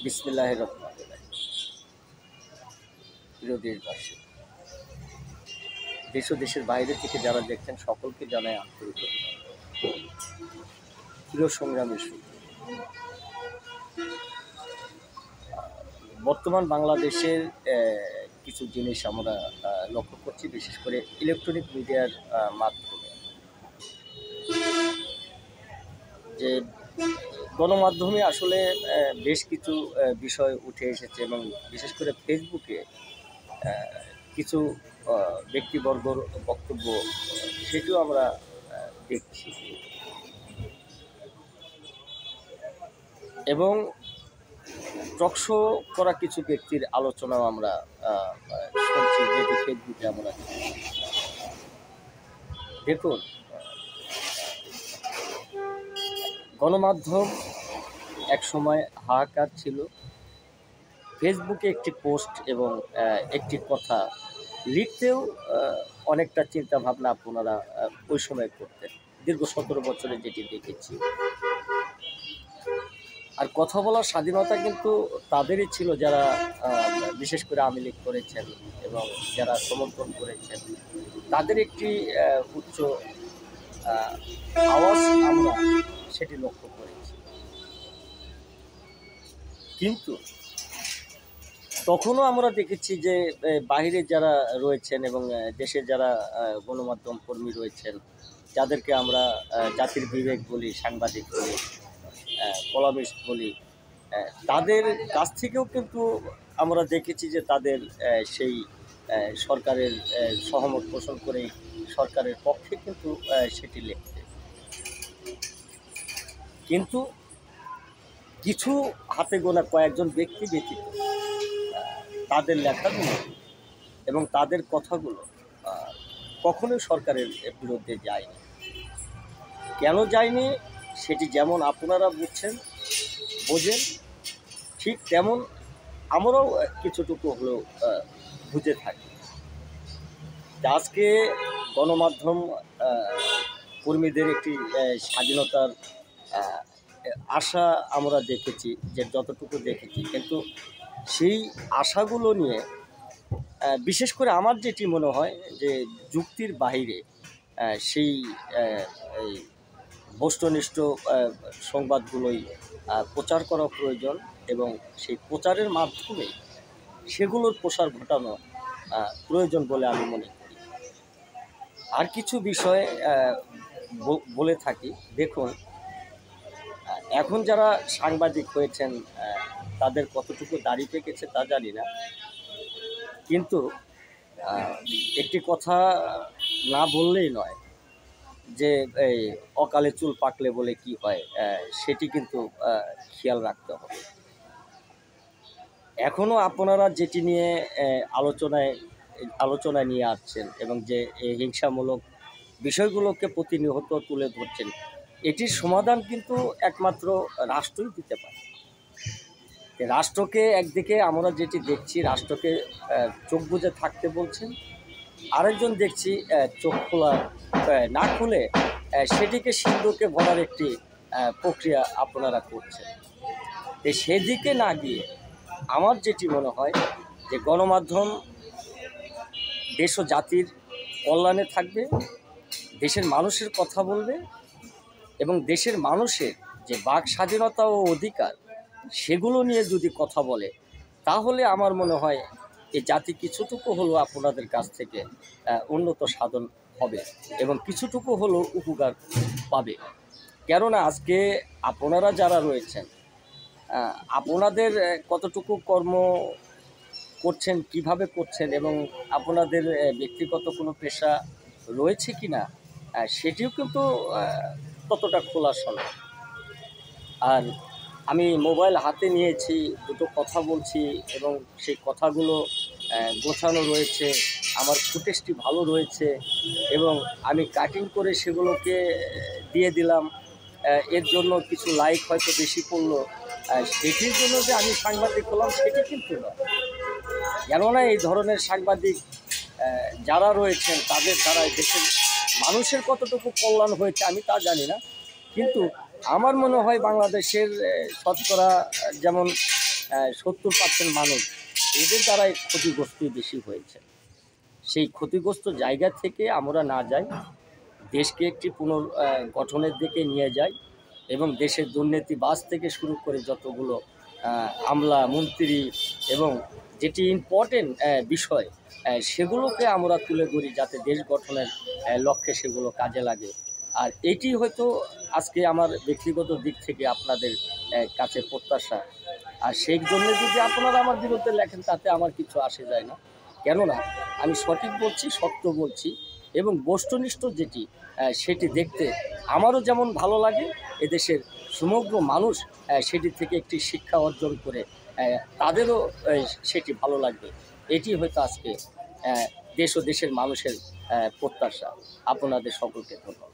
বিসমিল্লাহির রহমানির রহিম। প্রিয় দেশবাসী, দেশ ও দেশের বাইরে থেকে যারা দেখছেন সকলকে জানাই আন্তরিক অভিনন্দন। প্রিয় সংগ্রামী সুধী, বর্তমান বাংলাদেশের কিছু জিনিস আমরা লক্ষ্য করছি, বিশেষ করে ইলেকট্রনিক মিডিয়ার মাধ্যমে, যে গণমাধ্যমে আসলে বেশ কিছু বিষয় উঠে এসেছে এবং বিশেষ করে ফেসবুকে কিছু ব্যক্তিবর্গর বক্তব্য সেটিও আমরা দেখছি এবং টকশো করা কিছু ব্যক্তির আলোচনাও আমরা শুনছি, যেটি ফেসবুকে আমরা দেখুন। গণমাধ্যম এক সময় হাহাকার ছিল। ফেসবুকে একটি পোস্ট এবং একটি কথা লিখতেও অনেকটা চিন্তা ভাবনা আপনারা ওই সময় করতেন, দীর্ঘ 17 বছরে যেটি দেখেছি। আর কথা বলার স্বাধীনতা কিন্তু তাদেরই ছিল যারা বিশেষ করে আওয়ামী লীগ করেছেন এবং যারা সমর্থন করেছেন, তাদের একটি উচ্চ আওয়াজ আমরা সেটি লক্ষ্য করেছি। কিন্তু তখনও আমরা দেখেছি যে বাইরে যারা রয়েছেন এবং দেশে যারা গণমাধ্যম কর্মী রয়েছেন, যাদেরকে আমরা জাতির বিবেক বলি, সাংবাদিক বলি, কলামিস্ট বলি, তাদের কাছ থেকেও কিন্তু আমরা দেখেছি যে তাদের সেই সরকারের সহমত পোষণ করে সরকারের পক্ষে কিন্তু সেটি লিখতে। কিন্তু কিছু হাতে গোনা কয়েকজন ব্যক্তি ব্যতীত তাদের লেখাগুলো এবং তাদের কথাগুলো কখনোই সরকারের বিরুদ্ধে যায়নি। কেন যায়নি সেটি যেমন আপনারা বোঝেন, ঠিক তেমন আমরাও কিছুটুকু হলেও বুঝে থাকি। আজকে গণমাধ্যম কর্মীদের একটি স্বাধীনতার আশা আমরা দেখেছি, যে যতটুকু দেখেছি, কিন্তু সেই আশাগুলো নিয়ে বিশেষ করে আমার যেটি মনে হয় যে যুক্তির বাইরে সেই বস্তুনিষ্ঠ সংবাদগুলোই প্রচার করা প্রয়োজন এবং সেই প্রচারের মাধ্যমে সেগুলোর প্রসার ঘটানো প্রয়োজন বলে আমি মনে করি। আর কিছু বিষয় বলে থাকি। দেখুন, এখন যারা সাংবাদিক হয়েছেন তাদের কতটুকু দাড়ি পেকেছে তা জানি না, কিন্তু একটি কথা না বললেই নয় যে এই অকালে চুল পাকলে বলে কি হয়, সেটি কিন্তু খেয়াল রাখতে হবে। এখনও আপনারা যেটি নিয়ে আলোচনায় নিয়ে আসছেন এবং যে হিংসামূলক বিষয়গুলোকে প্রতিনিয়ত তুলে ধরছেন, এটির সমাধান কিন্তু একমাত্র রাষ্ট্রই দিতে পারে। রাষ্ট্রকে একদিকে আমরা যেটি দেখছি, রাষ্ট্রকে চোখ বুজে থাকতে বলছেন, আরেকজন দেখছি চোখ না খুলে সেটিকে সিন্ধুকে ভরার একটি প্রক্রিয়া আপনারা করছেন। সেদিকে না গিয়ে আমার যেটি মনে হয় যে গণমাধ্যম দেশ ও জাতির কল্যাণে থাকবে, দেশের মানুষের কথা বলবে এবং দেশের মানুষের যে বাক স্বাধীনতা ও অধিকার সেগুলো নিয়ে যদি কথা বলে, তাহলে আমার মনে হয় এই জাতি কিছুটুকু হলেও আপনাদের কাছ থেকে উন্নত সাধন হবে এবং কিছুটুকু হলেও উপকার পাবে। কেননা আজকে আপনারা যারা রয়েছেন, আপনাদের কতটুকু কর্ম করছেন, কিভাবে করছেন এবং আপনাদের ব্যক্তিগত কোনো পেশা রয়েছে কি না, সেটিও কিন্তু ততটা খোলাসা নয়। আর আমি মোবাইল হাতে নিয়েছি, দুটো কথা বলছি এবং সেই কথাগুলো গোছানো রয়েছে, আমার ফুটেজটি ভালো রয়েছে এবং আমি কাটিং করে সেগুলোকে দিয়ে দিলাম। এর জন্য কিছু লাইক হয়তো বেশি পড়লো, সেটির জন্য যে আমি সাংবাদিক হলাম সেটি কিন্তু নয়। কেননা এই ধরনের সাংবাদিক যারা রয়েছেন তাদের দ্বারা দেশের মানুষের কতটুকু কল্যাণ হয়েছে আমি তা জানি না, কিন্তু আমার মনে হয় বাংলাদেশের শতকরা যেমন 70% মানুষ এদের দ্বারাই ক্ষতিগ্রস্তই বেশি হয়েছে। সেই ক্ষতিগ্রস্ত জায়গা থেকে আমরা না যাই, দেশকে একটি পুনর্গঠনের দিকে নিয়ে যাই এবং দেশের দুর্নীতিবাজ থেকে শুরু করে যতগুলো আমলা মন্ত্রী এবং যেটি ইম্পর্টেন্ট বিষয় সেগুলোকে আমরা তুলে ধরি, যাতে দেশ গঠনের লক্ষ্যে সেগুলো কাজে লাগে। আর এটি হয়তো আজকে আমার ব্যক্তিগত দিক থেকে আপনাদের কাছে প্রত্যাশা। আর সেই জন্য যদি আপনারা আমার বিরুদ্ধে লেখেন তাতে আমার কিছু আসে যায় না, কেননা আমি সঠিক বলছি, সত্য বলছি এবং বস্তুনিষ্ঠ যেটি সেটি দেখতে আমারও যেমন ভালো লাগে, এদেশের সমগ্র মানুষ সেটি থেকে একটি শিক্ষা অর্জন করে তাদেরও সেটি ভালো লাগবে। এটি হয়তো আজকে দেশ ও দেশের মানুষের প্রত্যাশা। আপনাদের সকলকে ধন্যবাদ।